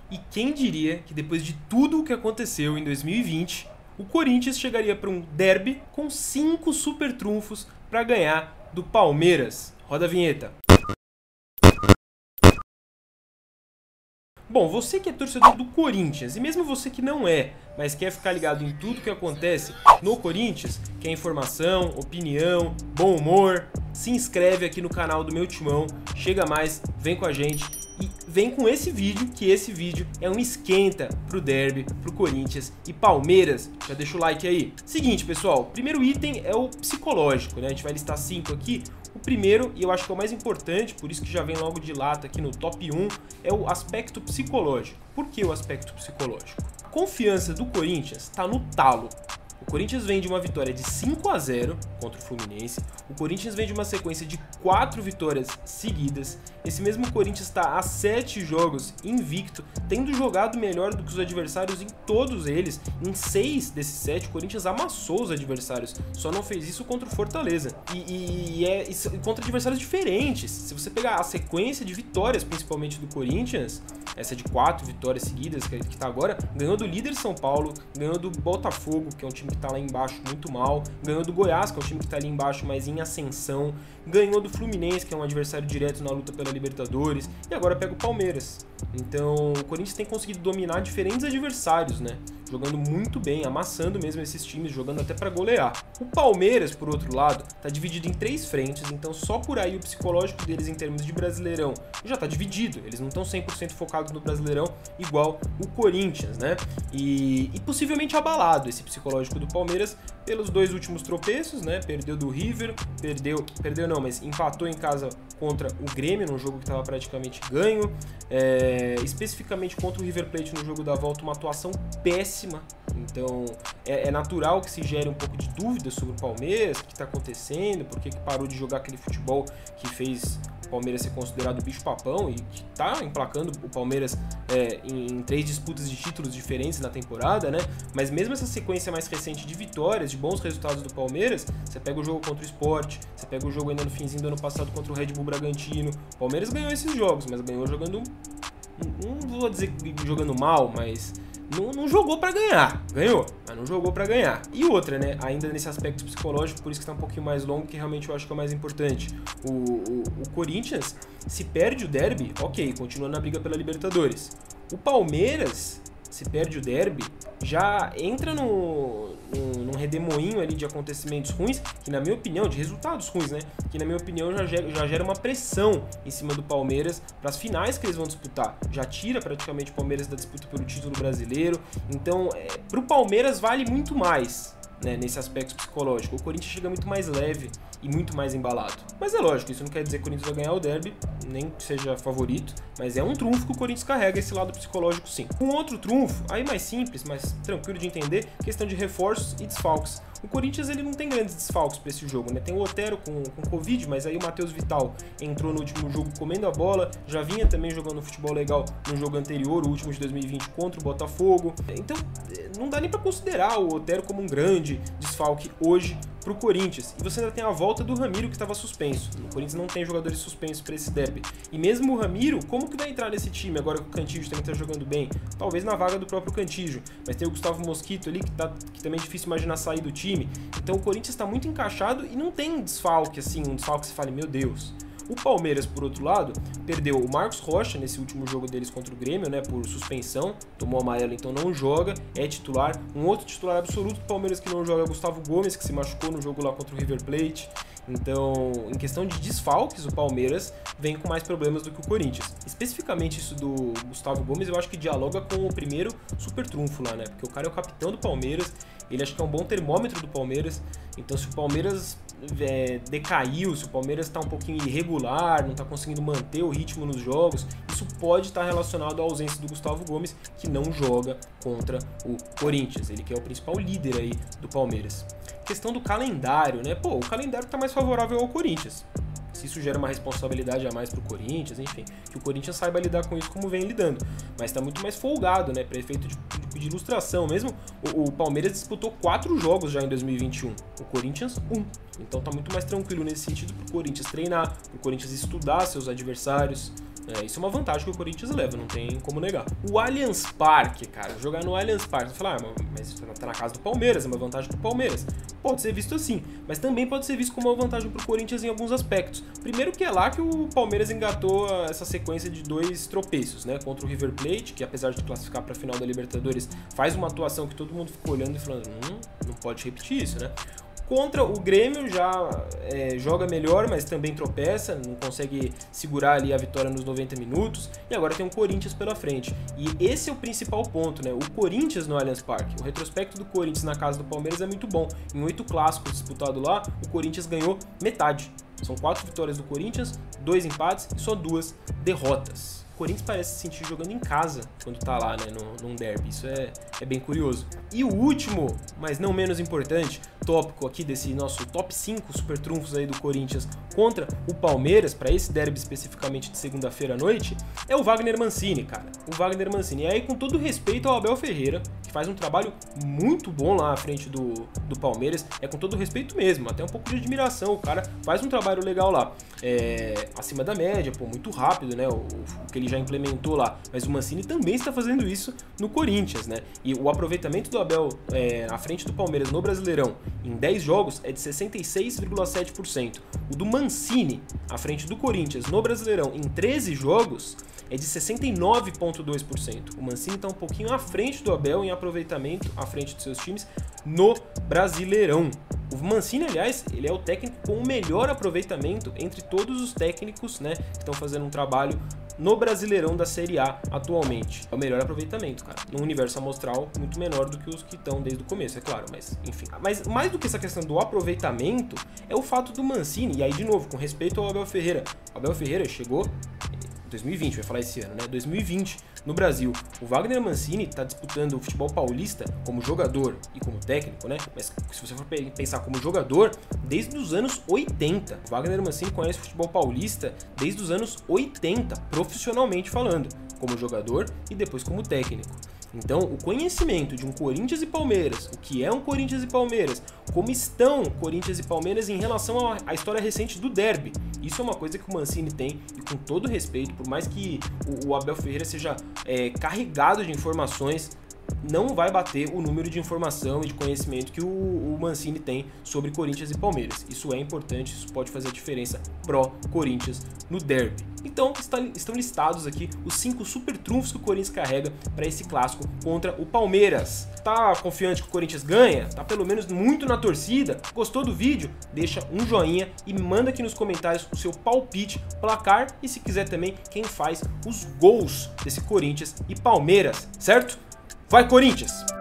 E quem diria que depois de tudo o que aconteceu em 2020, o Corinthians chegaria para um derby com 5 super trunfos para ganhar do Palmeiras. Roda a vinheta. Bom, você que é torcedor do Corinthians, e mesmo você que não é, mas quer ficar ligado em tudo que acontece no Corinthians, quer informação, opinião, bom humor, se inscreve aqui no canal do meu timão, chega mais, vem com a gente e vem com esse vídeo, que esse vídeo é um esquenta pro derby, pro Corinthians e Palmeiras. Já deixa o like aí. Seguinte, pessoal, o primeiro item é o psicológico, né? A gente vai listar 5 aqui. O primeiro, e eu acho que é o mais importante, por isso que já vem logo de lata aqui no top 1, é o aspecto psicológico. Por que o aspecto psicológico? A confiança do Corinthians está no talo. O Corinthians vem de uma vitória de 5-0 contra o Fluminense. O Corinthians vem de uma sequência de 4 vitórias seguidas. Esse mesmo Corinthians está a 7 jogos invicto, tendo jogado melhor do que os adversários em todos eles. Em 6 desses 7, o Corinthians amassou os adversários. Só não fez isso contra o Fortaleza. E contra adversários diferentes. Se você pegar a sequência de vitórias, principalmente do Corinthians, essa de 4 vitórias seguidas que está agora, ganhou do líder São Paulo, ganhou do Botafogo, que é um time que tá lá embaixo muito mal, ganhou do Goiás, que é um time que tá ali embaixo, mas em ascensão, ganhou do Fluminense, que é um adversário direto na luta pela Libertadores, e agora pega o Palmeiras. Então o Corinthians tem conseguido dominar diferentes adversários, né? Jogando muito bem, amassando mesmo esses times, jogando até para golear. O Palmeiras, por outro lado, tá dividido em 3 frentes, então só por aí o psicológico deles em termos de Brasileirão já tá dividido. Eles não estão 100% focados no Brasileirão igual o Corinthians, né? E possivelmente abalado esse psicológico do Palmeiras pelos 2 últimos tropeços, né? Perdeu do River, perdeu não, mas empatou em casa contra o Grêmio, num jogo que estava praticamente ganho, especificamente contra o River Plate no jogo da volta, uma atuação péssima. Então é natural que se gere um pouco de dúvida sobre o Palmeiras, o que está acontecendo, por que parou de jogar aquele futebol que fez o Palmeiras ser considerado bicho-papão e que está emplacando o Palmeiras em 3 disputas de títulos diferentes na temporada, né? Mas mesmo essa sequência mais recente de vitórias, de bons resultados do Palmeiras, você pega o jogo contra o Sport, você pega o jogo ainda no finzinho do ano passado contra o Red Bull Bragantino, o Palmeiras ganhou esses jogos, mas ganhou jogando, não vou dizer jogando mal, mas não jogou pra ganhar, ganhou, mas não jogou pra ganhar. E outra, né, ainda nesse aspecto psicológico, por isso que tá um pouquinho mais longo, que realmente eu acho que é o mais importante. O Corinthians, se perde o derby, ok, continua na briga pela Libertadores. O Palmeiras, se perde o derby, já entra num redemoinho ali de acontecimentos ruins, que na minha opinião, de resultados ruins, né? Que na minha opinião já gera uma pressão em cima do Palmeiras para as finais que eles vão disputar. Já tira praticamente o Palmeiras da disputa pelo título brasileiro. Então, pro Palmeiras vale muito mais, né, nesse aspecto psicológico. O Corinthians chega muito mais leve e muito mais embalado. Mas é lógico, isso não quer dizer que o Corinthians vai ganhar o derby, nem que seja favorito, mas é um trunfo que o Corinthians carrega, esse lado psicológico sim. Um outro trunfo, aí mais simples, mais tranquilo de entender, questão de reforços e desfalques. O Corinthians ele não tem grandes desfalques para esse jogo, né? Tem o Otero com Covid, mas aí o Matheus Vital entrou no último jogo comendo a bola, já vinha também jogando futebol legal no jogo anterior, o último de 2020 contra o Botafogo. Então não dá nem para considerar o Otero como um grande desfalque hoje pro Corinthians. E você ainda tem a volta do Ramiro, que estava suspenso. O Corinthians não tem jogadores suspensos para esse derby. E mesmo o Ramiro, como que vai entrar nesse time agora que o Cantillo também tá jogando bem? Talvez na vaga do próprio Cantillo. Mas tem o Gustavo Mosquito ali, que também é difícil imaginar sair do time. Então o Corinthians está muito encaixado e não tem um desfalque assim, um desfalque que você fale, meu Deus. O Palmeiras, por outro lado, perdeu o Marcos Rocha nesse último jogo deles contra o Grêmio, né, por suspensão, tomou amarelo, então não joga, é titular. Um outro titular absoluto do Palmeiras que não joga é o Gustavo Gomes, que se machucou no jogo lá contra o River Plate. Então, em questão de desfalques, o Palmeiras vem com mais problemas do que o Corinthians. Especificamente isso do Gustavo Gomes, eu acho que dialoga com o primeiro super trunfo lá, né? Porque o cara é o capitão do Palmeiras, ele acho que é um bom termômetro do Palmeiras. Então, se o Palmeiras decaiu, se o Palmeiras está um pouquinho irregular, não está conseguindo manter o ritmo nos jogos, isso pode estar relacionado à ausência do Gustavo Gomes, que não joga contra o Corinthians. Ele que é o principal líder aí do Palmeiras. Questão do calendário, né? Pô, o calendário tá mais favorável ao Corinthians. Se isso gera uma responsabilidade a mais pro Corinthians, enfim, que o Corinthians saiba lidar com isso como vem lidando. Mas tá muito mais folgado, né? Para efeito de ilustração mesmo, o Palmeiras disputou 4 jogos já em 2021. O Corinthians, 1. Então tá muito mais tranquilo nesse sentido pro Corinthians treinar, pro Corinthians estudar seus adversários. Isso é uma vantagem que o Corinthians leva, não tem como negar. O Allianz Parque, cara, jogar no Allianz Parque, você fala, mas tá na casa do Palmeiras, é uma vantagem pro Palmeiras. Pode ser visto assim, mas também pode ser visto como uma vantagem pro Corinthians em alguns aspectos. Primeiro que é lá que o Palmeiras engatou essa sequência de 2 tropeços, né? Contra o River Plate, que apesar de classificar pra final da Libertadores, faz uma atuação que todo mundo ficou olhando e falando, não pode repetir isso, né? Contra o Grêmio já joga melhor, mas também tropeça, não consegue segurar ali a vitória nos 90 minutos. E agora tem o Corinthians pela frente. E esse é o principal ponto, né? O Corinthians no Allianz Parque. O retrospecto do Corinthians na casa do Palmeiras é muito bom. Em 8 clássicos disputados lá, o Corinthians ganhou metade. São 4 vitórias do Corinthians, 2 empates e só 2 derrotas. O Corinthians parece se sentir jogando em casa quando tá lá, né, num derby. Isso é bem curioso. E o último, mas não menos importante, tópico aqui desse nosso top 5 super trunfos aí do Corinthians contra o Palmeiras, para esse derby especificamente de segunda-feira à noite, é o Wagner Mancini, cara. O Wagner Mancini. E aí, com todo respeito ao Abel Ferreira, que faz um trabalho muito bom lá à frente do Palmeiras, com todo respeito mesmo, até um pouco de admiração, o cara faz um trabalho legal lá. Acima da média, muito rápido, né, o que ele já implementou lá, mas o Mancini também está fazendo isso no Corinthians, né, e o aproveitamento do Abel à frente do Palmeiras no Brasileirão em 10 jogos é de 66,7%. O do Mancini à frente do Corinthians no Brasileirão em 13 jogos é de 69,2%. O Mancini está um pouquinho à frente do Abel em aproveitamento à frente dos seus times no Brasileirão. O Mancini, aliás, ele é o técnico com o melhor aproveitamento entre todos os técnicos, né, que estão fazendo um trabalho no Brasileirão da Série A atualmente. É o melhor aproveitamento, cara. Num universo amostral muito menor do que os que estão desde o começo, é claro, mas enfim. Mas mais do que essa questão do aproveitamento, é o fato do Mancini, e aí de novo, com respeito ao Abel Ferreira. O Abel Ferreira chegou em 2020, vai falar esse ano, né? 2020, no Brasil. O Wagner Mancini está disputando o futebol paulista como jogador e como técnico, né? Mas se você for pensar como jogador, desde os anos 80. O Wagner Mancini conhece o futebol paulista desde os anos 80, profissionalmente falando, como jogador e depois como técnico. Então, o conhecimento de um Corinthians e Palmeiras, o que é um Corinthians e Palmeiras, como estão Corinthians e Palmeiras em relação à história recente do derby, isso é uma coisa que o Mancini tem, e com todo respeito, por mais que o Abel Ferreira seja carregado de informações, não vai bater o número de informação e de conhecimento que o Mancini tem sobre Corinthians e Palmeiras. Isso é importante, isso pode fazer a diferença pró-Corinthians no derby. Então, estão listados aqui os 5 super trunfos que o Corinthians carrega para esse clássico contra o Palmeiras. Tá confiante que o Corinthians ganha? Tá pelo menos muito na torcida? Gostou do vídeo? Deixa um joinha e manda aqui nos comentários o seu palpite, placar e, se quiser também, quem faz os gols desse Corinthians e Palmeiras, certo? Vai, Corinthians!